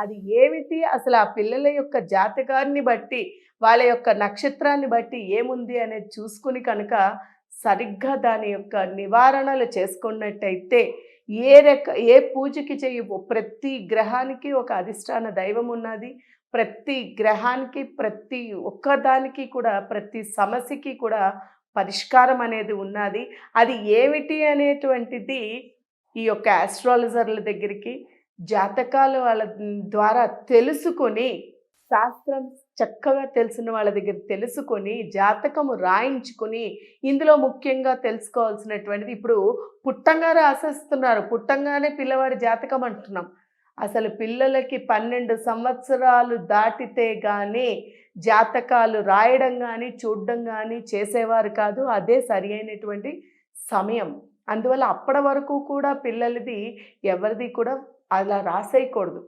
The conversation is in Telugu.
అది ఏమిటి అసలు ఆ పిల్లల యొక్క జాతకాన్ని బట్టి, వాళ్ళ యొక్క నక్షత్రాన్ని బట్టి ఏముంది అనేది చూసుకొని కనుక సరిగ్గా దాని యొక్క నివారణలు చేసుకున్నట్టయితే ఏ పూజకి ప్రతి గ్రహానికి ఒక అధిష్టాన దైవం ఉన్నది. ప్రతి గ్రహానికి, ప్రతి ఒక్కదానికి కూడా, ప్రతి సమస్యకి కూడా పరిష్కారం అనేది ఉన్నది. అది ఏమిటి అనేటువంటిది ఈ యొక్క యాస్ట్రాలజర్ల దగ్గరికి, జాతకాలు వాళ్ళ ద్వారా తెలుసుకొని, శాస్త్రం చక్కగా తెలిసిన వాళ్ళ దగ్గర తెలుసుకొని, జాతకము రాయించుకొని, ఇందులో ముఖ్యంగా తెలుసుకోవాల్సినటువంటిది ఇప్పుడు పుట్టంగా రాసేస్తున్నారు. పుట్టంగానే పిల్లవాడి జాతకం అంటున్నాం. అసలు పిల్లలకి 12 సంవత్సరాలు దాటితే గానీ జాతకాలు రాయడం గానీ, చూడడం గానీ చేసేవారు కాదు. అదే సరి అయినటువంటి సమయం. అందువల్ల అప్పటి వరకు కూడా పిల్లలది ఎవరిది కూడా అలా రాసేయకూడదు.